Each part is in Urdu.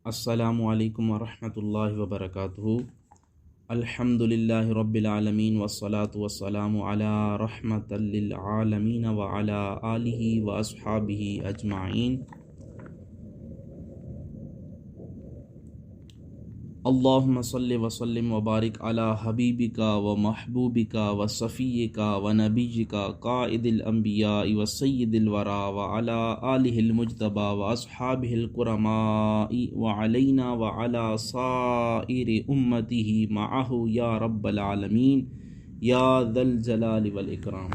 السلام علیکم ورحمۃ اللہ وبرکاتہ۔ الحمدللہ رب العالمین والصلاة والسلام علی رحمۃ للعالمین وعلی آلہ واصحابہ اجمعین۔ اللہم صلی وسلم وبارک علی حبیبک و محبوبک و صفیک و نبیک قائد الانبیاء و سید الورا وعلی آلہ المجتبی و اصحابہ الکرماء وعلینا وعلی سائر امتہ معہ یا رب العالمین یا ذا الجلال والاکرام۔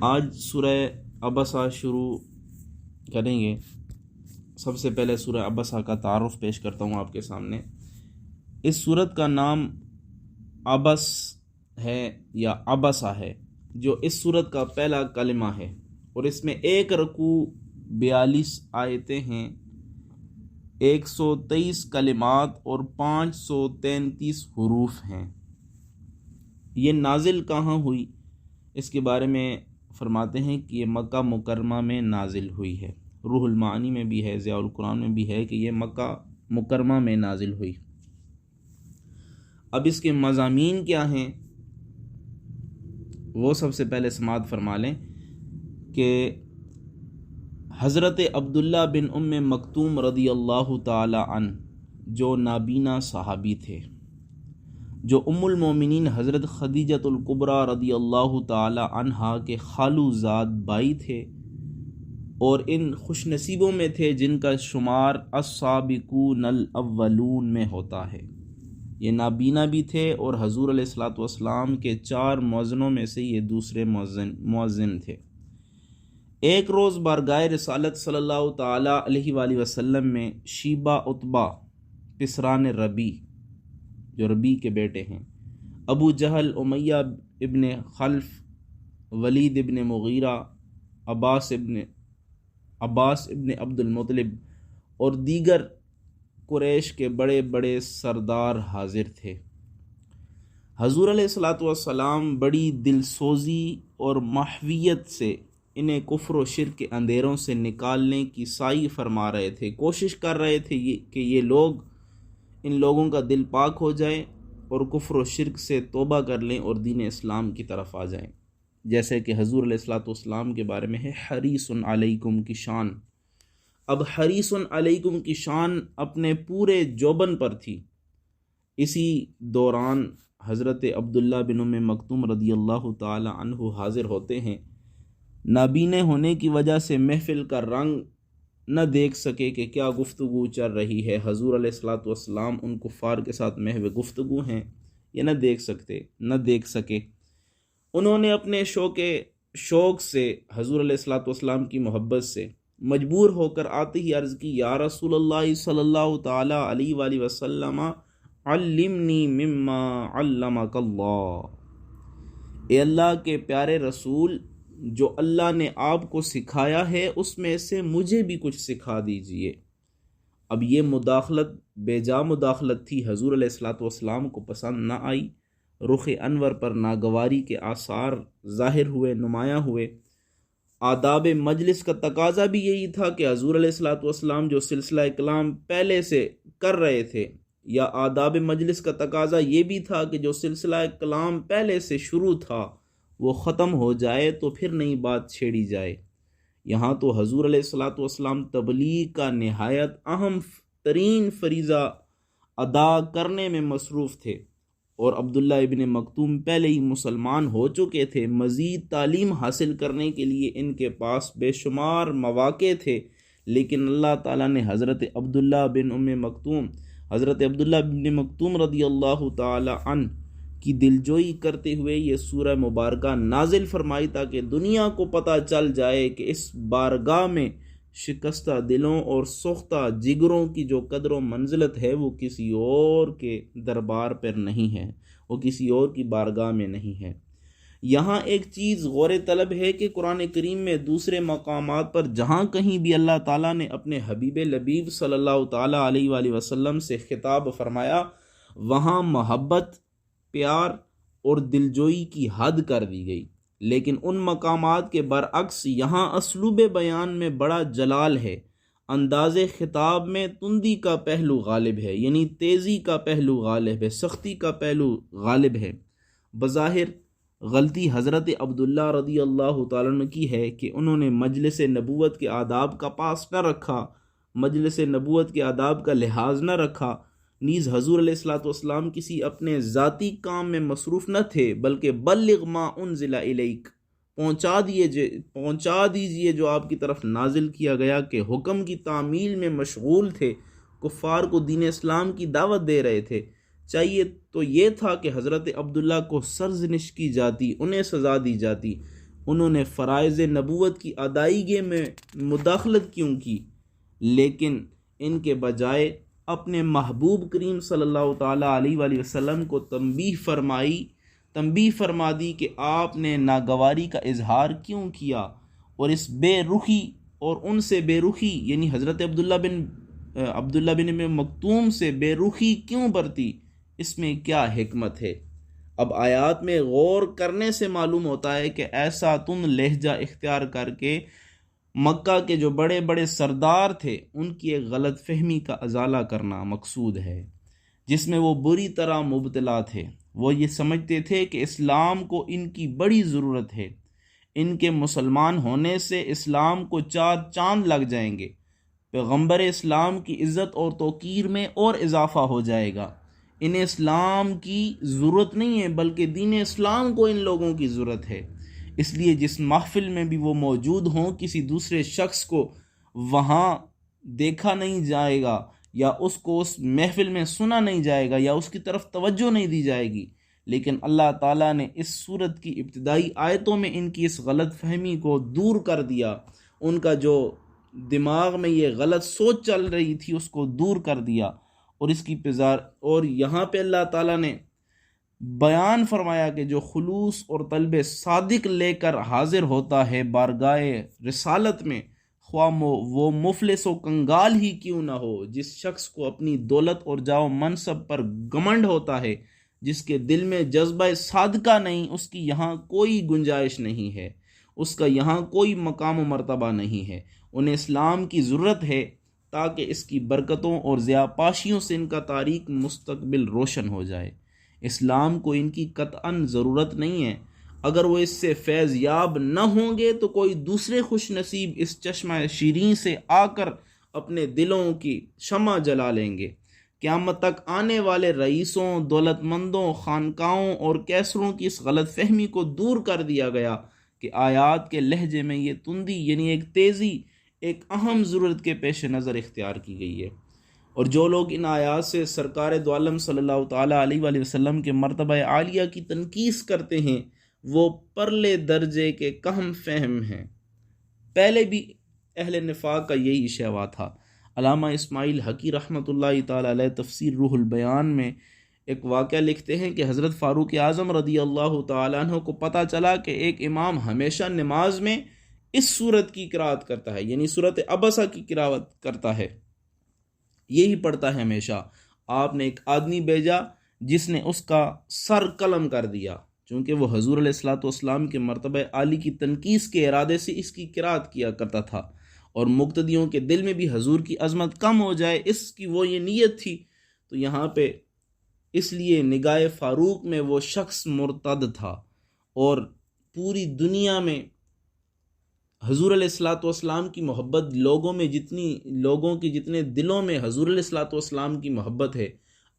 آج سورہ عبسہ شروع کریں گے۔ سب سے پہلے سورہ عبسہ کا تعارف پیش کرتا ہوں آپ کے سامنے۔ اس سورت کا نام عبس ہے یا عبسہ ہے، جو اس سورت کا پہلا کلمہ ہے، اور اس میں ایک رکوع 42 آیتیں ہیں، 123 کلمات اور 533 حروف ہیں۔ یہ نازل کہاں ہوئی اس کے بارے میں فرماتے ہیں کہ یہ مکہ مکرمہ میں نازل ہوئی ہے۔ روح المعانی میں بھی ہے، ضیاء القرآن میں بھی ہے کہ یہ مکہ مکرمہ میں نازل ہوئی۔ اب اس کے مضامین کیا ہیں وہ سب سے پہلے سماعت فرما لیں کہ حضرت عبداللہ بن ام مکتوم رضی اللہ تعالی عنہ، جو نابینا صحابی تھے، جو ام المومنین حضرت خدیجۃ الکبریٰ رضی اللہ تعالی عنہا کے خالو زاد بھائی تھے، اور ان خوش نصیبوں میں تھے جن کا شمار السابقون الاولون میں ہوتا ہے۔ یہ نابینا بھی تھے اور حضور علیہ الصلوۃ والسلام کے 4 مؤذنوں میں سے یہ دوسرے مؤذن تھے۔ ایک روز بارگاہ رسالت صلی اللہ تعالی علیہ وآلہ وسلم میں شیبہ عتبہ پسران ربی، جو ربی کے بیٹے ہیں، ابو جہل، امیہ ابن خلف، ولید ابن مغیرہ، عباس ابن عبد المطلب اور دیگر قریش کے بڑے بڑے سردار حاضر تھے۔ حضور علیہ الصلوۃ والسلام بڑی دل سوزی اور محویت سے انہیں کفر و شرک کے اندھیروں سے نکالنے کی سعی فرما رہے تھے، کوشش کر رہے تھے کہ یہ لوگ، ان لوگوں کا دل پاک ہو جائے اور کفر و شرک سے توبہ کر لیں اور دین اسلام کی طرف آ جائیں۔ جیسے کہ حضور علیہ الصلوۃ والسلام کے بارے میں ہے حریص علیکم کی شان۔ اب حریص علیکم کی شان اپنے پورے جوبن پر تھی۔ اسی دوران حضرت عبداللہ بن ام مکتوم رضی اللہ تعالی عنہ حاضر ہوتے ہیں۔ نابینے ہونے کی وجہ سے محفل کا رنگ نہ دیکھ سکے کہ کیا گفتگو چل رہی ہے۔ حضور علیہ الصلوۃ والسلام ان کفار کے ساتھ محو گفتگو ہیں، یہ نہ دیکھ سکے۔ انہوں نے اپنے شوق سے حضور علیہ الصلوۃ والسلام کی محبت سے مجبور ہو کر آتے ہی عرض کی، یا رسول اللہ صلی اللہ تعالی علیہ وآلہ وسلم علمنی مما علمک اللہ۔ اے اللہ کے پیارے رسول، جو اللہ نے آپ کو سکھایا ہے اس میں سے مجھے بھی کچھ سکھا دیجئے۔ اب یہ مداخلت بے جا مداخلت تھی، حضور علیہ الصلوۃ والسلام کو پسند نہ آئی۔ رخ انور پر ناگواری کے آثار ظاہر ہوئے، نمایاں ہوئے۔ آداب مجلس کا تقاضا بھی یہی تھا کہ حضور علیہ الصلوۃ والسلام جو سلسلہ کلام پہلے سے کر رہے تھے، یا آداب مجلس کا تقاضا یہ بھی تھا کہ جو سلسلہ کلام پہلے سے شروع تھا وہ ختم ہو جائے تو پھر نئی بات چھیڑی جائے۔ یہاں تو حضور علیہ الصلوۃ والسلام تبلیغ کا نہایت اہم ترین فریضہ ادا کرنے میں مصروف تھے، اور عبداللہ ابن مکتوم پہلے ہی مسلمان ہو چکے تھے۔ مزید تعلیم حاصل کرنے کے لیے ان کے پاس بے شمار مواقع تھے، لیکن اللہ تعالیٰ نے حضرت عبداللہ بن مکتوم رضی اللہ تعالی عنہ کی دلجوئی کرتے ہوئے یہ سورہ مبارکہ نازل فرمائی، تاکہ دنیا کو پتہ چل جائے کہ اس بارگاہ میں شکستہ دلوں اور سوختہ جگروں کی جو قدر و منزلت ہے وہ کسی اور کے دربار پر نہیں ہے، وہ کسی اور کی بارگاہ میں نہیں ہے۔ یہاں ایک چیز غور طلب ہے کہ قرآن کریم میں دوسرے مقامات پر جہاں کہیں بھی اللہ تعالیٰ نے اپنے حبیب لبیب صلی اللہ تعالیٰ علیہ وآلہ وسلم سے خطاب فرمایا، وہاں محبت، پیار اور دلجوئی کی حد کر دی گئی، لیکن ان مقامات کے برعکس یہاں اسلوب بیان میں بڑا جلال ہے۔ انداز خطاب میں تندی کا پہلو غالب ہے، یعنی تیزی کا پہلو غالب ہے، سختی کا پہلو غالب ہے۔ بظاہر غلطی حضرت عبداللہ رضی اللہ تعالیٰ عنہ کی ہے کہ انہوں نے مجلس نبوت کے آداب کا پاس نہ رکھا، مجلس نبوت کے آداب کا لحاظ نہ رکھا۔ نیز حضور علیہ الصلوۃ والسلام کسی اپنے ذاتی کام میں مصروف نہ تھے، بلکہ بلغ ما انزل الیک، پہنچا دیجئے جو آپ کی طرف نازل کیا گیا، کہ حکم کی تعمیل میں مشغول تھے، کفار کو دین اسلام کی دعوت دے رہے تھے۔ چاہیے تو یہ تھا کہ حضرت عبداللہ کو سرزنش کی جاتی، انہیں سزا دی جاتی، انہوں نے فرائض نبوت کی ادائیگی میں مداخلت کیوں کی، لیکن ان کے بجائے اپنے محبوب کریم صلی اللہ تعالیٰ علیہ وآلہ وسلم کو تنبیہ فرما دی کہ آپ نے ناگواری کا اظہار کیوں کیا، اور اس بے رخی اور ان سے بے رخی، یعنی حضرت عبداللہ بن مکتوم سے بے رخی کیوں برتی، اس میں کیا حکمت ہے۔ اب آیات میں غور کرنے سے معلوم ہوتا ہے کہ ایسا تند لہجہ اختیار کر کے مکہ کے جو بڑے بڑے سردار تھے ان کی ایک غلط فہمی کا ازالہ کرنا مقصود ہے، جس میں وہ بری طرح مبتلا تھے۔ وہ یہ سمجھتے تھے کہ اسلام کو ان کی بڑی ضرورت ہے، ان کے مسلمان ہونے سے اسلام کو 4 چاند لگ جائیں گے، پیغمبر اسلام کی عزت اور توقیر میں اور اضافہ ہو جائے گا۔ انہیں اسلام کی ضرورت نہیں ہے، بلکہ دین اسلام کو ان لوگوں کی ضرورت ہے۔ اس لیے جس محفل میں بھی وہ موجود ہوں، کسی دوسرے شخص کو وہاں دیکھا نہیں جائے گا، یا اس کو اس محفل میں سنا نہیں جائے گا، یا اس کی طرف توجہ نہیں دی جائے گی۔ لیکن اللہ تعالیٰ نے اس سورت کی ابتدائی آیتوں میں ان کی اس غلط فہمی کو دور کر دیا، ان کا جو دماغ میں یہ غلط سوچ چل رہی تھی اس کو دور کر دیا، اور یہاں پہ اللہ تعالیٰ نے بیان فرمایا کہ جو خلوص اور طلب صادق لے کر حاضر ہوتا ہے بارگاہ رسالت میں، خواہ وہ مفلس و کنگال ہی کیوں نہ ہو، جس شخص کو اپنی دولت اور جاہ و منصب پر گھمنڈ ہوتا ہے، جس کے دل میں جذبہ صادقہ نہیں، اس کی یہاں کوئی گنجائش نہیں ہے، اس کا یہاں کوئی مقام و مرتبہ نہیں ہے۔ انہیں اسلام کی ضرورت ہے تاکہ اس کی برکتوں اور ضیاء پاشیوں سے ان کا تاریک مستقبل روشن ہو جائے۔ اسلام کو ان کی قطعاً ضرورت نہیں ہے۔ اگر وہ اس سے فیض یاب نہ ہوں گے تو کوئی دوسرے خوش نصیب اس چشمہ شیریں سے آ کر اپنے دلوں کی شمع جلا لیں گے۔ قیامت تک آنے والے رئیسوں، دولت مندوں، خانقاہوں اور کیسروں کی اس غلط فہمی کو دور کر دیا گیا کہ آیات کے لہجے میں یہ تندی، یعنی ایک تیزی، ایک اہم ضرورت کے پیش نظر اختیار کی گئی ہے۔ اور جو لوگ ان آیات سے سرکار دو عالم صلی اللہ تعالیٰ علیہ وآلہ وسلم کے مرتبہ عالیہ کی تنقیص کرتے ہیں، وہ پرلے درجے کے کہم فہم ہیں۔ پہلے بھی اہل نفاق کا یہی شیوا تھا۔ علامہ اسماعیل حقی رحمۃ اللہ تعالیٰ علیہ تفسیر روح البیان میں ایک واقعہ لکھتے ہیں کہ حضرت فاروق اعظم رضی اللہ تعالیٰ عنہ کو پتہ چلا کہ ایک امام ہمیشہ نماز میں اس سورت کی قرات کرتا ہے، یعنی سورت عبسہ کی قرات کرتا ہے، یہی پڑھتا ہے ہمیشہ۔ آپ نے ایک آدمی بھیجا جس نے اس کا سر قلم کر دیا، چونکہ وہ حضور علیہ الصلوۃ والسلام کے مرتبہ عالی کی تنقیص کے ارادے سے اس کی قرات کیا کرتا تھا، اور مقتدیوں کے دل میں بھی حضور کی عظمت کم ہو جائے، اس کی وہ یہ نیت تھی۔ تو یہاں پہ اس لیے نگاہ فاروق میں وہ شخص مرتد تھا، اور پوری دنیا میں حضور علیہ الصلوۃ والسلام کی محبت لوگوں کی جتنے دلوں میں حضور علیہ الصلوۃ والسلام کی محبت ہے،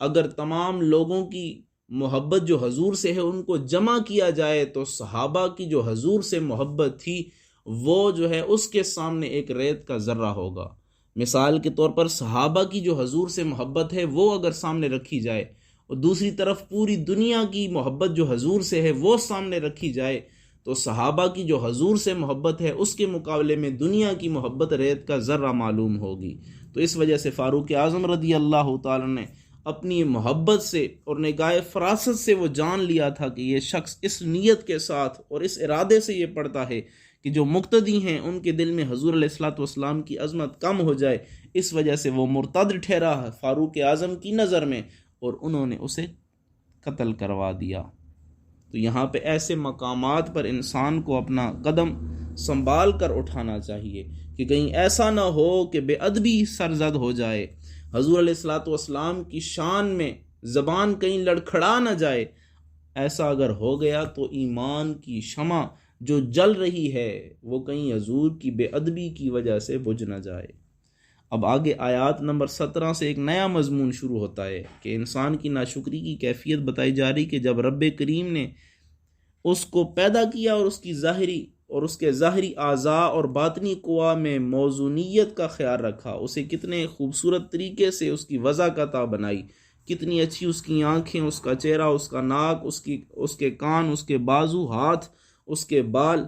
اگر تمام لوگوں کی محبت جو حضور سے ہے ان کو جمع کیا جائے تو صحابہ کی جو حضور سے محبت تھی وہ جو ہے اس کے سامنے ایک ریت کا ذرہ ہوگا۔ مثال کے طور پر صحابہ کی جو حضور سے محبت ہے وہ اگر سامنے رکھی جائے، اور دوسری طرف پوری دنیا کی محبت جو حضور سے ہے وہ سامنے رکھی جائے، تو صحابہ کی جو حضور سے محبت ہے اس کے مقابلے میں دنیا کی محبت ریت کا ذرہ معلوم ہوگی۔ تو اس وجہ سے فاروق اعظم رضی اللہ تعالیٰ نے اپنی محبت سے اور نگاہ فراست سے وہ جان لیا تھا کہ یہ شخص اس نیت کے ساتھ اور اس ارادے سے یہ پڑھتا ہے کہ جو مقتدی ہیں ان کے دل میں حضور علیہ الصلوۃ والسلام کی عظمت کم ہو جائے، اس وجہ سے وہ مرتد ٹھہرا فاروق اعظم کی نظر میں، اور انہوں نے اسے قتل کروا دیا۔ تو یہاں پہ ایسے مقامات پر انسان کو اپنا قدم سنبھال کر اٹھانا چاہیے، کہ کہیں ایسا نہ ہو کہ بے ادبی سرزد ہو جائے، حضور علیہ الصلوۃ والسلام کی شان میں زبان کہیں لڑکھڑا نہ جائے۔ ایسا اگر ہو گیا تو ایمان کی شمع جو جل رہی ہے وہ کہیں حضور کی بے ادبی کی وجہ سے بجھ نہ جائے۔ اب آگے آیات نمبر 17 سے ایک نیا مضمون شروع ہوتا ہے کہ انسان کی ناشکری کی کیفیت بتائی جا رہی کہ جب رب کریم نے اس کو پیدا کیا اور اس کے ظاہری اعضاء اور باطنی قوا میں موزونیت کا خیال رکھا، اسے کتنے خوبصورت طریقے سے اس کی وضاحت بنائی، کتنی اچھی اس کی آنکھیں، اس کا چہرہ، اس کا ناک، اس کے کان، اس کے بازو، ہاتھ، اس کے بال،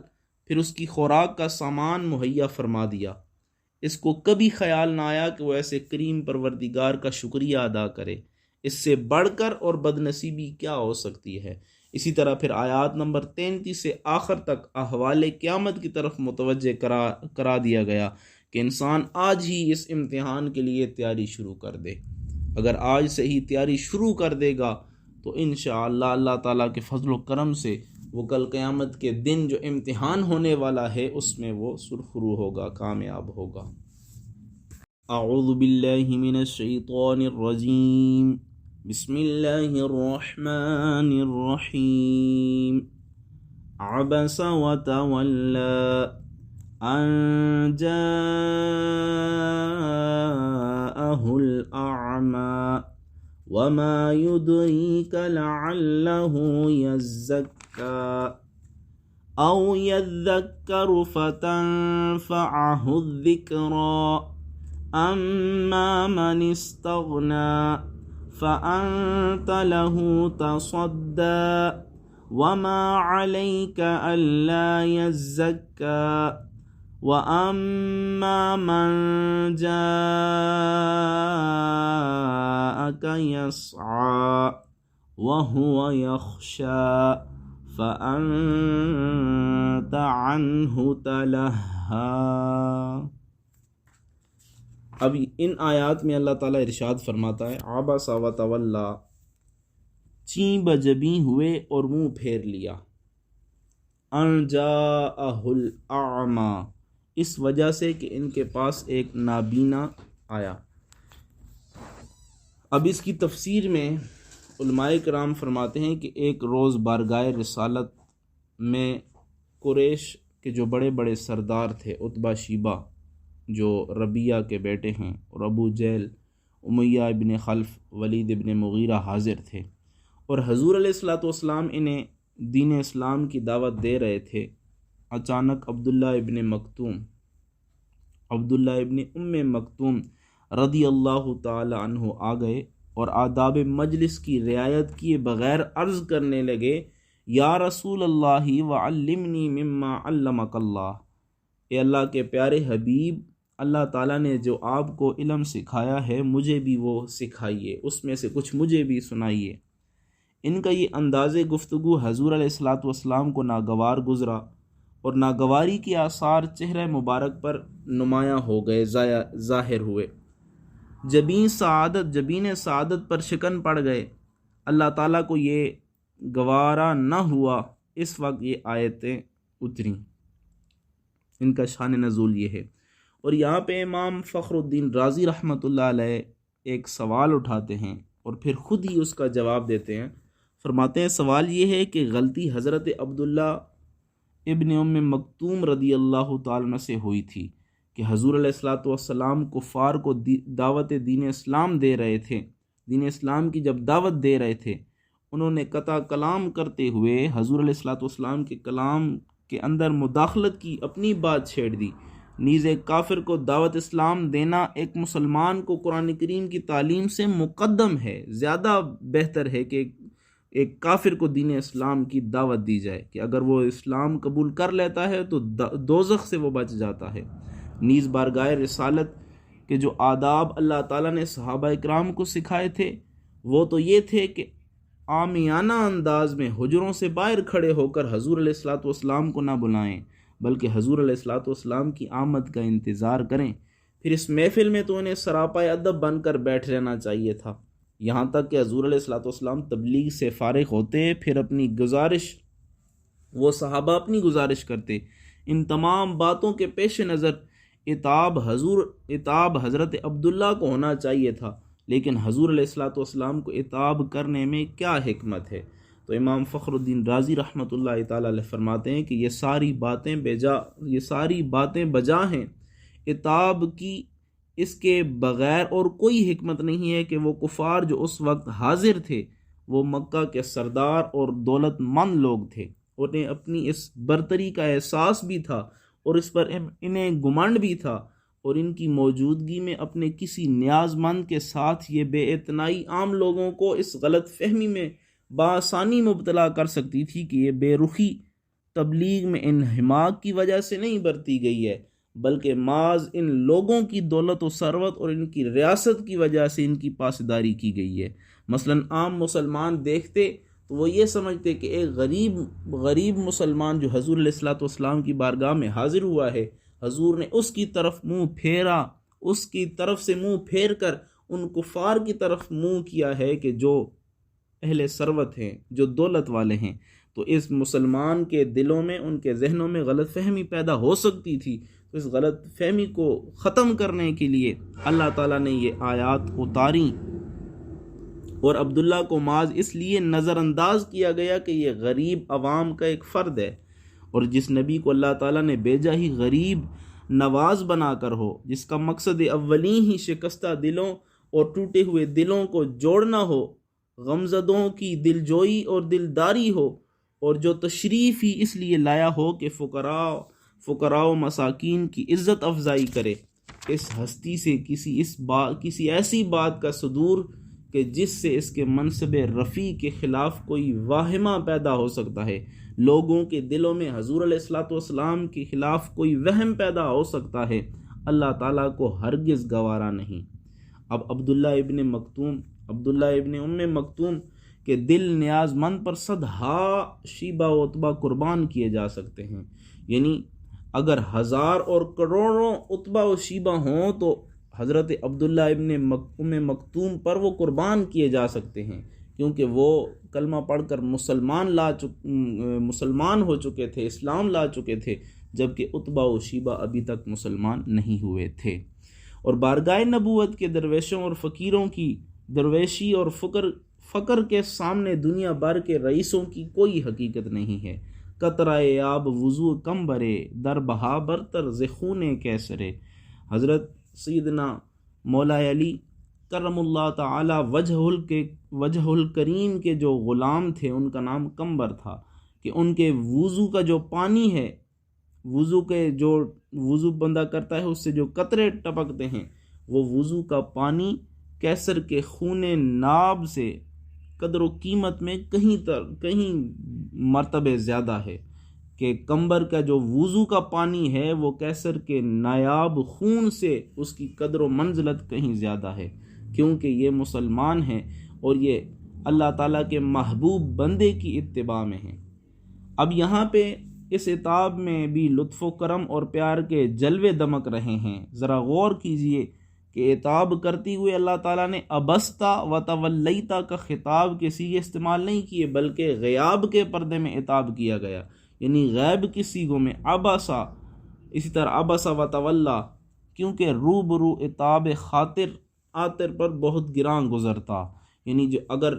پھر اس کی خوراک کا سامان مہیا فرما دیا۔ اس کو کبھی خیال نہ آیا کہ وہ ایسے کریم پروردگار کا شکریہ ادا کرے۔ اس سے بڑھ کر اور بدنصیبی کیا ہو سکتی ہے؟ اسی طرح پھر آیات نمبر 33 سے آخر تک احوال قیامت کی طرف متوجہ کرا دیا گیا کہ انسان آج ہی اس امتحان کے لیے تیاری شروع کر دے۔ اگر آج سے ہی تیاری شروع کر دے گا تو انشاءاللہ اللہ تعالیٰ کے فضل و کرم سے وہ کل قیامت کے دن جو امتحان ہونے والا ہے اس میں وہ سرخرو ہوگا، کامیاب ہوگا۔ اعوذ باللہ من الشیطان الرجیم، بسم اللہ الرحمن الرحیم۔ عبس وتولی ان جاءہ الاعمی وما يدريك لعله يزكى أو يذكر فتنفعه الذكرى أما من استغنى فأنت له تصدى وما عليك ألا يزكى وَأَمَّا مَنْ جَاءَكَ يَسْعَى وَهُوَ يَخْشَى فَأَنْتَ عَنْهُ تَلَهَّى۔ اب ان آیات میں اللہ تعالیٰ ارشاد فرماتا ہے عبس وتولی، چیں بجبیں ہوئے اور منہ پھیر لیا، ان جاءہ الاعمی، اس وجہ سے کہ ان کے پاس ایک نابینا آیا۔ اب اس کی تفسیر میں علماء کرام فرماتے ہیں کہ ایک روز بارگاہ رسالت میں قریش کے جو بڑے بڑے سردار تھے، عتبہ شیبہ جو ربیہ کے بیٹے ہیں، اور ابو جہل، امیہ ابن خلف، ولید ابن مغیرہ حاضر تھے، اور حضور علیہ الصلوۃ والسلام انہیں دین اسلام کی دعوت دے رہے تھے۔ اچانک عبداللہ ابن ام مکتوم رضی اللہ تعالی عنہ آ گئے اور آداب مجلس کی رعایت کیے بغیر عرض کرنے لگے، یا رسول اللہ وعلمنی مما علمک اللہ، اے اللہ کے پیارے حبیب، اللہ تعالیٰ نے جو آپ کو علم سکھایا ہے مجھے بھی وہ سکھائیے، اس میں سے کچھ مجھے بھی سنائیے۔ ان کا یہ انداز گفتگو حضور علیہ الصلوۃ والسلام کو ناگوار گزرا، اور ناگواری کے آثار چہرہ مبارک پر نمایاں ہو گئے، ظاہر ہوئے، جبین سعادت پر شکن پڑ گئے۔ اللہ تعالیٰ کو یہ گوارا نہ ہوا، اس وقت یہ آیتیں اتریں۔ ان کا شان نزول یہ ہے۔ اور یہاں پہ امام فخر الدین رازی رحمۃ اللہ علیہ ایک سوال اٹھاتے ہیں اور پھر خود ہی اس کا جواب دیتے ہیں۔ فرماتے ہیں سوال یہ ہے کہ غلطی حضرت عبداللہ ابن ام مکتوم رضی اللہ تعالیٰ عنہ سے ہوئی تھی کہ حضور علیہ الصلوۃ والسلام کفار کو دعوت دین اسلام دے رہے تھے، دین اسلام کی جب دعوت دے رہے تھے، انہوں نے قطع کلام کرتے ہوئے حضور علیہ الصلوۃ والسلام کے کلام کے اندر مداخلت کی، اپنی بات چھیڑ دی۔ نیز ایک کافر کو دعوت اسلام دینا ایک مسلمان کو قرآن کریم کی تعلیم سے مقدم ہے، زیادہ بہتر ہے کہ ایک کافر کو دین اسلام کی دعوت دی جائے کہ اگر وہ اسلام قبول کر لیتا ہے تو دوزخ سے وہ بچ جاتا ہے۔ نیز بارگاہ رسالت کے جو آداب اللہ تعالیٰ نے صحابہ اکرام کو سکھائے تھے وہ تو یہ تھے کہ عامیانہ انداز میں حجروں سے باہر کھڑے ہو کر حضور علیہ الصلوۃ والسلام کو نہ بلائیں، بلکہ حضور علیہ الصلوۃ والسلام کی آمد کا انتظار کریں۔ پھر اس محفل میں تو انہیں سراپا ادب بن کر بیٹھ رہنا چاہیے تھا، یہاں تک کہ حضور علیہ الصلوۃ والسلام تبلیغ سے فارغ ہوتے، پھر وہ صحابہ اپنی گزارش کرتے۔ ان تمام باتوں کے پیش نظر عتاب حضرت عبداللہ کو ہونا چاہیے تھا، لیکن حضور علیہ الصلوۃ والسلام کو عتاب کرنے میں کیا حکمت ہے؟ تو امام فخر الدین رازی رحمۃ اللہ تعالی علیہ فرماتے ہیں کہ یہ ساری باتیں بجا ہیں عتاب کی، اس کے بغیر اور کوئی حکمت نہیں ہے کہ وہ کفار جو اس وقت حاضر تھے، وہ مکہ کے سردار اور دولت مند لوگ تھے، انہیں اپنی اس برتری کا احساس بھی تھا اور اس پر انہیں گمنڈ بھی تھا، اور ان کی موجودگی میں اپنے کسی نیاز مند کے ساتھ یہ بے اعتنائی عام لوگوں کو اس غلط فہمی میں بآسانی مبتلا کر سکتی تھی کہ یہ بے رخی تبلیغ میں انہماک کی وجہ سے نہیں برتی گئی ہے، بلکہ محض ان لوگوں کی دولت و ثروت اور ان کی ریاست کی وجہ سے ان کی پاسداری کی گئی ہے۔ مثلا عام مسلمان دیکھتے تو وہ یہ سمجھتے کہ ایک غریب مسلمان جو حضور علیہ الصلوۃ والسلام کی بارگاہ میں حاضر ہوا ہے، حضور نے اس کی طرف منہ پھیرا، اس کی طرف سے منہ پھیر کر ان کفار کی طرف منہ کیا ہے کہ جو اہل ثروت ہیں، جو دولت والے ہیں، تو اس مسلمان کے دلوں میں، ان کے ذہنوں میں غلط فہمی پیدا ہو سکتی تھی۔ تو اس غلط فہمی کو ختم کرنے کے لیے اللہ تعالیٰ نے یہ آیات اتاری، اور عبداللہ کو محض اس لیے نظر انداز کیا گیا کہ یہ غریب عوام کا ایک فرد ہے، اور جس نبی کو اللہ تعالیٰ نے بھیجا ہی غریب نواز بنا کر ہو، جس کا مقصد اولی ہی شکستہ دلوں اور ٹوٹے ہوئے دلوں کو جوڑنا ہو، غمزدوں کی دلجوئی اور دلداری ہو، اور جو تشریف ہی اس لیے لایا ہو کہ فقراء و مساکین کی عزت افزائی کرے، اس ہستی سے کسی ایسی بات کا صدور کہ جس سے اس کے منصب رفیع کے خلاف کوئی واہمہ پیدا ہو سکتا ہے، لوگوں کے دلوں میں حضور علیہ الصلوۃ والسلام کے خلاف کوئی وہم پیدا ہو سکتا ہے، اللہ تعالیٰ کو ہرگز گوارا نہیں۔ اب عبداللہ ابن ام مکتوم کے دل نیاز مند پر 100 شیبہ و عتبہ قربان کیے جا سکتے ہیں، یعنی اگر 1000 اور کروڑوں عتبہ و شیبہ ہوں تو حضرت عبداللہ ابن ام مکتوم پر وہ قربان کیے جا سکتے ہیں، کیونکہ وہ کلمہ پڑھ کر مسلمان ہو چکے تھے، اسلام لا چکے تھے، جبکہ عتبہ و شیبہ ابھی تک مسلمان نہیں ہوئے تھے۔ اور بارگاہ نبوت کے درویشوں اور فقیروں کی درویشی اور فقر کے سامنے دنیا بھر کے رئیسوں کی کوئی حقیقت نہیں ہے۔ قطرۂ آب وضو کم برے، در بہا برتر ز خون کیسرے۔ حضرت سیدنا مولا علی کرم اللہ تعالی وجہ الکریم کے جو غلام تھے، ان کا نام کمبر تھا، کہ ان کے وضو کا جو پانی ہے، وضو بندہ کرتا ہے اس سے جو قطرے ٹپکتے ہیں، وہ وضو کا پانی کیسر کے خون ناب سے قدر و قیمت میں کہیں مرتبے زیادہ ہے، کہ کمبر کا جو وضو کا پانی ہے وہ کیسر کے نایاب خون سے اس کی قدر و منزلت کہیں زیادہ ہے، کیونکہ یہ مسلمان ہیں اور یہ اللہ تعالیٰ کے محبوب بندے کی اتباع میں ہیں۔ اب یہاں پہ اس عتاب میں بھی لطف و کرم اور پیار کے جلوے دمک رہے ہیں، ذرا غور کیجئے کہ عتاب کرتے ہوئے اللہ تعالیٰ نے ابستا و تولیتا کا خطاب کے صیغے استعمال نہیں کیے، بلکہ غیاب کے پردے میں عتاب کیا گیا، یعنی غیب کی صیغوں میں ابسا، اسی طرح ابسا و تولا، کیونکہ روبرو عتاب خاطر پر بہت گراں گزرتا، یعنی جو اگر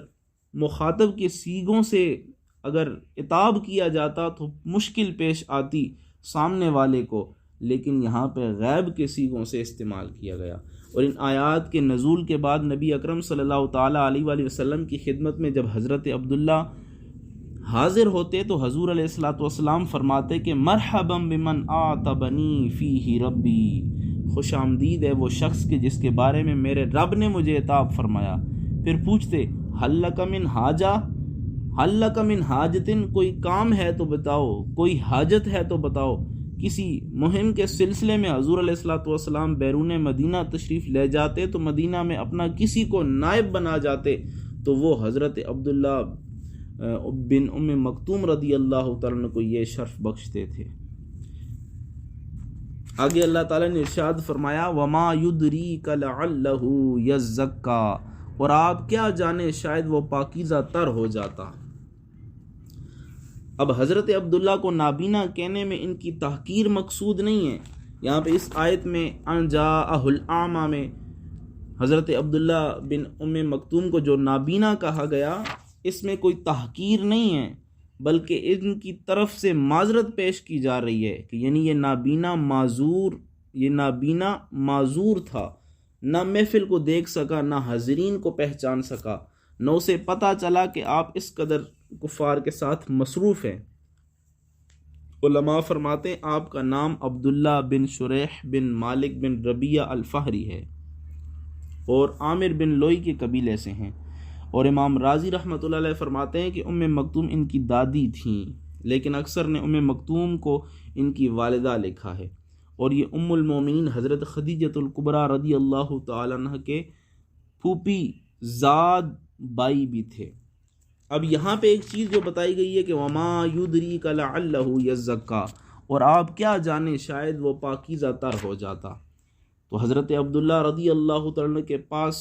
مخاطب کے صیغوں سے اگر عتاب کیا جاتا تو مشکل پیش آتی سامنے والے کو، لیکن یہاں پہ غیب کے صیغوں سے استعمال کیا گیا۔ اور ان آیات کے نزول کے بعد نبی اکرم صلی اللہ تعالیٰ علیہ وآلہ وسلم کی خدمت میں جب حضرت عبداللہ حاضر ہوتے تو حضور علیہ الصلوۃ والسلام فرماتے کہ مرحبا بمن آتبنی فیہ ربی، خوش آمدید ہے وہ شخص کے جس کے بارے میں میرے رب نے مجھے عتاب فرمایا۔ پھر پوچھتے حل لک من حاجتن، کوئی کام ہے تو بتاؤ، کوئی حاجت ہے تو بتاؤ۔ کسی مہم کے سلسلے میں حضور علیہ الصلوۃ والسلام بیرون مدینہ تشریف لے جاتے تو مدینہ میں اپنا کسی کو نائب بنا جاتے، تو وہ حضرت عبداللہ بن ام مکتوم رضی اللہ تعالیٰ عنہ کو یہ شرف بخشتے تھے۔ آگے اللہ تعالیٰ نے ارشاد فرمایا وما یدریک لعلہ یزکا، اور آپ کیا جانے شاید وہ پاکیزہ تر ہو جاتا۔ اب حضرت عبداللہ کو نابینا کہنے میں ان کی تحقیر مقصود نہیں ہے، یہاں پہ اس آیت میں ان جاءہ الاعمی میں حضرت عبداللہ بن ام مکتوم کو جو نابینا کہا گیا، اس میں کوئی تحقیر نہیں ہے، بلکہ ان کی طرف سے معذرت پیش کی جا رہی ہے کہ یعنی یہ نابینا معذور تھا، نہ محفل کو دیکھ سکا، نہ حاضرین کو پہچان سکا، نہ اسے پتہ چلا کہ آپ اس قدر کفار کے ساتھ مصروف ہیں۔ علماء فرماتے ہیں آپ کا نام عبداللہ بن شریح بن مالک بن ربیہ الفہری ہے اور عامر بن لوئی کے قبیلے سے ہیں، اور امام رازی رحمۃ اللہ علیہ فرماتے ہیں کہ ام مکتوم ان کی دادی تھیں، لیکن اکثر نے ام مکتوم کو ان کی والدہ لکھا ہے، اور یہ ام المومنین حضرت خدیجۃ الکبریٰ رضی اللہ تعالیٰ عنہ کے پھوپھی زاد بائی بھی تھے۔ اب یہاں پہ ایک چیز جو بتائی گئی ہے کہ وما یدریک لعلہ یزکا، اور آپ کیا جانیں شاید وہ پاکیزہ تر ہو جاتا، تو حضرت عبداللہ رضی اللہ تعالیٰ کے پاس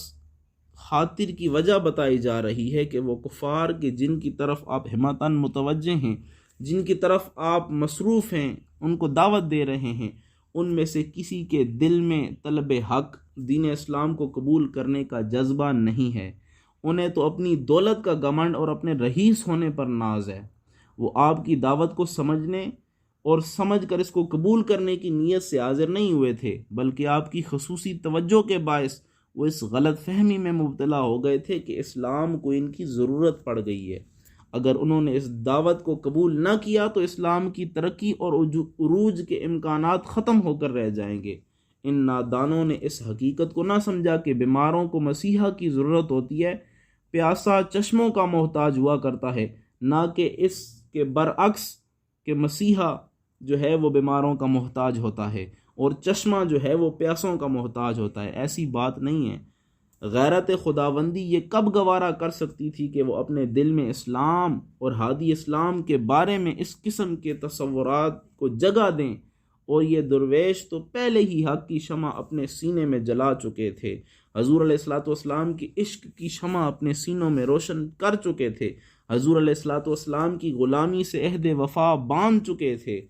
خاطر کی وجہ بتائی جا رہی ہے کہ وہ کفار کے جن کی طرف آپ ہمتاً متوجہ ہیں، جن کی طرف آپ مصروف ہیں، ان کو دعوت دے رہے ہیں، ان میں سے کسی کے دل میں طلب حق دین اسلام کو قبول کرنے کا جذبہ نہیں ہے، انہیں تو اپنی دولت کا گھمنڈ اور اپنے رئیس ہونے پر ناز ہے، وہ آپ کی دعوت کو سمجھنے اور سمجھ کر اس کو قبول کرنے کی نیت سے حاضر نہیں ہوئے تھے، بلکہ آپ کی خصوصی توجہ کے باعث وہ اس غلط فہمی میں مبتلا ہو گئے تھے کہ اسلام کو ان کی ضرورت پڑ گئی ہے، اگر انہوں نے اس دعوت کو قبول نہ کیا تو اسلام کی ترقی اور عروج کے امکانات ختم ہو کر رہ جائیں گے۔ ان نادانوں نے اس حقیقت کو نہ سمجھا کہ بیماروں کو مسیحا کی ضرورت ہوتی ہے، پیاسا چشموں کا محتاج ہوا کرتا ہے، نہ کہ اس کے برعکس کہ مسیحا جو ہے وہ بیماروں کا محتاج ہوتا ہے اور چشمہ جو ہے وہ پیاسوں کا محتاج ہوتا ہے۔ ایسی بات نہیں ہے۔ غیرت خداوندی یہ کب گوارا کر سکتی تھی کہ وہ اپنے دل میں اسلام اور ہادی اسلام کے بارے میں اس قسم کے تصورات کو جگہ دیں، اور یہ درویش تو پہلے ہی حق کی شمع اپنے سینے میں جلا چکے تھے، حضور علیہ الصلوۃ والسلام کی عشق کی شمع اپنے سینوں میں روشن کر چکے تھے، حضور علیہ الصلوۃ والسلام کی غلامی سے عہد وفا باندھ چکے تھے۔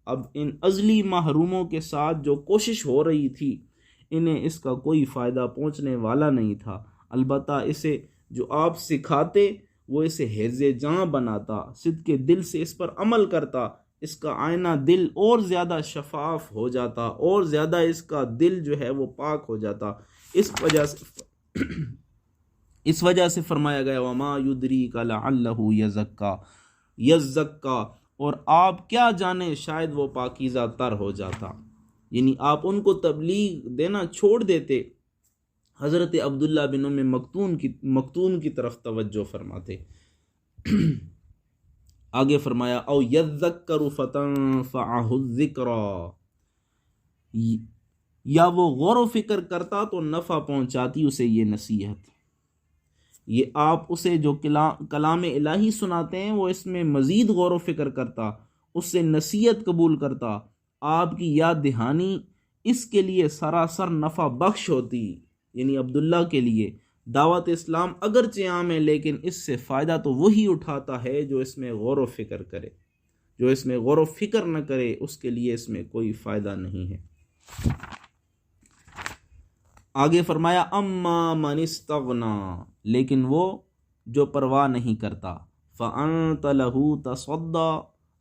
اب ان ازلی محروموں کے ساتھ جو کوشش ہو رہی تھی، انہیں اس کا کوئی فائدہ پہنچنے والا نہیں تھا، البتہ اسے جو آپ سکھاتے وہ اسے حرز جاں بناتا، صدق کے دل سے اس پر عمل کرتا، اس کا آئینہ دل اور زیادہ شفاف ہو جاتا اور زیادہ اس کا دل جو ہے وہ پاک ہو جاتا۔ اس وجہ سے فرمایا گیا وما یدریک لعلہ یزکا، اور آپ کیا جانیں شاید وہ پاکیزہ تر ہو جاتا، یعنی آپ ان کو تبلیغ دینا چھوڑ دیتے۔ حضرت عبداللہ بن ام مکتوم کی طرف توجہ فرماتے۔ آگے فرمایا او یذکر فتنفعہ الذکریٰ، یا وہ غور و فکر کرتا تو نفع پہنچاتی اسے یہ نصیحت۔ یہ آپ اسے جو کلام الہی سناتے ہیں وہ اس میں مزید غور و فکر کرتا، اس سے نصیحت قبول کرتا، آپ کی یاد دہانی اس کے لیے سراسر نفع بخش ہوتی، یعنی عبداللہ کے لیے دعوت اسلام اگرچہ عام ہے لیکن اس سے فائدہ تو وہی اٹھاتا ہے جو اس میں غور و فکر کرے، جو اس میں غور و فکر نہ کرے اس کے لیے اس میں کوئی فائدہ نہیں ہے۔ آگے فرمایا اما من استغنا، لیکن وہ جو پرواہ نہیں کرتا، فانت لہ تصدی،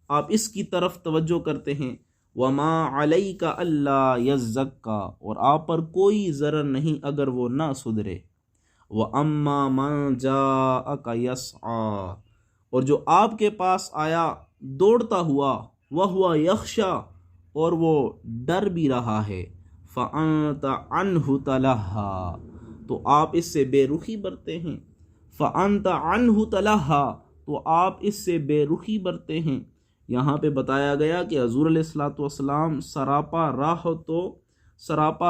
آپ اس کی طرف توجہ کرتے ہیں، وما علیک الا یزکا، اور آپ پر کوئی ضرر نہیں اگر وہ نہ سدھرے، واما من جاءک یسعی، اور جو آپ کے پاس آیا دوڑتا ہوا، وہو یخشی، اور وہ ڈر بھی رہا ہے، فانت عنہ تلہا، تو آپ اس سے بے رخی برتے ہیں، فانت عنہ تلہا، تو آپ اس سے بے رخی برتے ہیں۔ یہاں پہ بتایا گیا کہ حضور علیہ الصلوۃ والسلام سراپا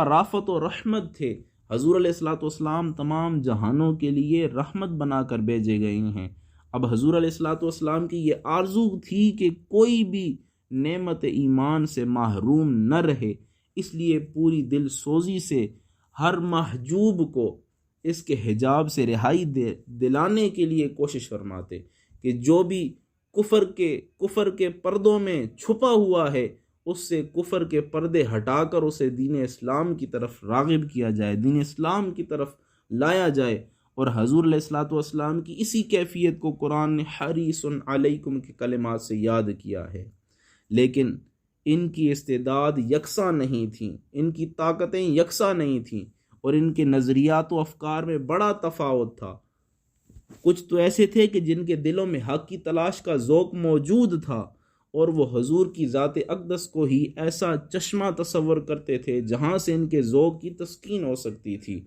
رافت و رحمت تھے، حضور علیہ الصلوۃ والسلام تمام جہانوں کے لیے رحمت بنا کر بھیجے گئے ہیں۔ اب حضور علیہ الصلوۃ والسلام کی یہ آرزو تھی کہ کوئی بھی نعمت ایمان سے محروم نہ رہے، اس لیے پوری دل سوزی سے ہر محجوب کو اس کے حجاب سے رہائی دلانے کے لیے کوشش فرماتے کہ جو بھی کفر کے پردوں میں چھپا ہوا ہے اس سے کفر کے پردے ہٹا کر اسے دین اسلام کی طرف راغب کیا جائے، دین اسلام کی طرف لایا جائے۔ اور حضور علیہ الصلوۃ والسلام کی اسی کیفیت کو قرآن نے حریص علیکم کے کلمات سے یاد کیا ہے۔ لیکن ان کی استعداد یکساں نہیں تھیں، ان کی طاقتیں یکساں نہیں تھیں، اور ان کے نظریات و افکار میں بڑا تفاوت تھا۔ کچھ تو ایسے تھے کہ جن کے دلوں میں حق کی تلاش کا ذوق موجود تھا، اور وہ حضور کی ذات اقدس کو ہی ایسا چشمہ تصور کرتے تھے جہاں سے ان کے ذوق کی تسکین ہو سکتی تھی۔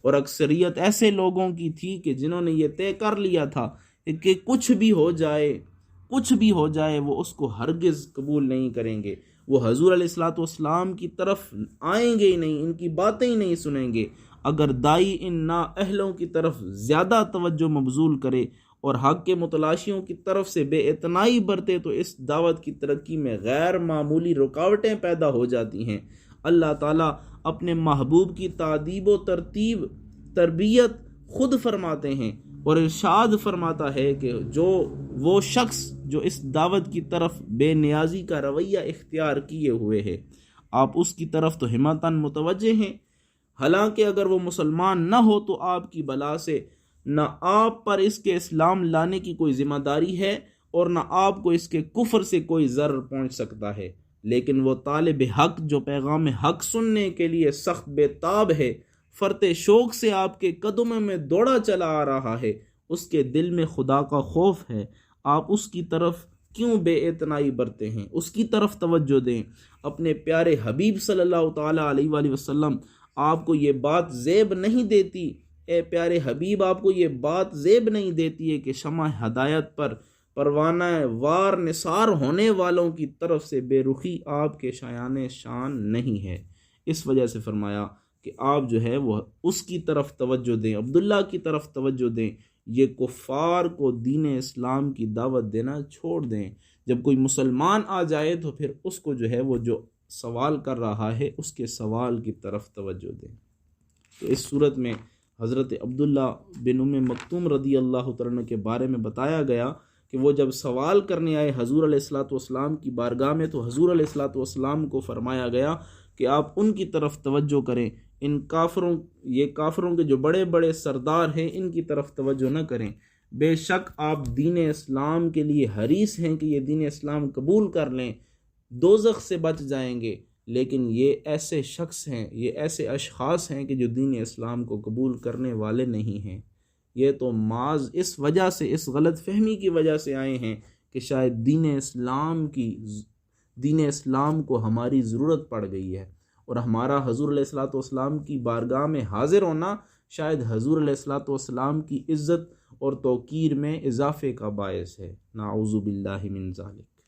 اور اکثریت ایسے لوگوں کی تھی کہ جنہوں نے یہ طے کر لیا تھا کہ کچھ بھی ہو جائے وہ اس کو ہرگز قبول نہیں کریں گے، وہ حضور علیہ الصلوۃ والسلام کی طرف آئیں گے ہی نہیں، ان کی باتیں ہی نہیں سنیں گے۔ اگر دائی ان نااہلوں کی طرف زیادہ توجہ مبذول کرے اور حق کے متلاشیوں کی طرف سے بے اعتنائی برتے تو اس دعوت کی ترقی میں غیر معمولی رکاوٹیں پیدا ہو جاتی ہیں۔ اللہ تعالیٰ اپنے محبوب کی تعدیب و تربیت خود فرماتے ہیں، اور ارشاد فرماتا ہے کہ وہ شخص جو اس دعوت کی طرف بے نیازی کا رویہ اختیار کیے ہوئے ہے، آپ اس کی طرف تو ہمتاً متوجہ ہیں، حالانکہ اگر وہ مسلمان نہ ہو تو آپ کی بلا سے نہ آپ پر اس کے اسلام لانے کی کوئی ذمہ داری ہے، اور نہ آپ کو اس کے کفر سے کوئی ضرر پہنچ سکتا ہے۔ لیکن وہ طالب حق جو پیغام حق سننے کے لیے سخت بے تاب ہے، فرتے شوق سے آپ کے قدموں میں دوڑا چلا آ رہا ہے، اس کے دل میں خدا کا خوف ہے، آپ اس کی طرف کیوں بے اعتنائی برتے ہیں؟ اس کی طرف توجہ دیں۔ اپنے پیارے حبیب صلی اللہ تعالیٰ علیہ وآلہ وسلم آپ کو یہ بات زیب نہیں دیتی، اے پیارے حبیب آپ کو یہ بات زیب نہیں دیتی ہے کہ شمع ہدایت پر پروانہ وار نثار ہونے والوں کی طرف سے بے رخی آپ کے شایان شان نہیں ہے۔ اس وجہ سے فرمایا کہ آپ جو ہے وہ اس کی طرف توجہ دیں، عبداللہ کی طرف توجہ دیں، یہ کفار کو دین اسلام کی دعوت دینا چھوڑ دیں۔ جب کوئی مسلمان آ جائے تو پھر اس کو جو ہے وہ جو سوال کر رہا ہے اس کے سوال کی طرف توجہ دیں۔ تو اس صورت میں حضرت عبداللہ بن ام مکتوم رضی اللہ تعالیٰ کے بارے میں بتایا گیا کہ وہ جب سوال کرنے آئے حضور علیہ الصلوۃ والسلام کی بارگاہ میں تو حضور علیہ الصلوۃ والسلام کو فرمایا گیا کہ آپ ان کی طرف توجہ کریں، یہ کافروں کے جو بڑے بڑے سردار ہیں ان کی طرف توجہ نہ کریں۔ بے شک آپ دین اسلام کے لیے حریص ہیں کہ یہ دین اسلام قبول کر لیں، دوزخ سے بچ جائیں گے، لیکن یہ ایسے شخص ہیں، یہ ایسے اشخاص ہیں کہ جو دین اسلام کو قبول کرنے والے نہیں ہیں۔ یہ تو معاذ اس وجہ سے، اس غلط فہمی کی وجہ سے آئے ہیں کہ شاید دین اسلام کو ہماری ضرورت پڑ گئی ہے، اور ہمارا حضور علیہ الصلوۃ والسلام کی بارگاہ میں حاضر ہونا شاید حضور علیہ الصلوۃ والسلام کی عزت اور توقیر میں اضافے کا باعث ہے۔ نعوذ باللہ من ذالک۔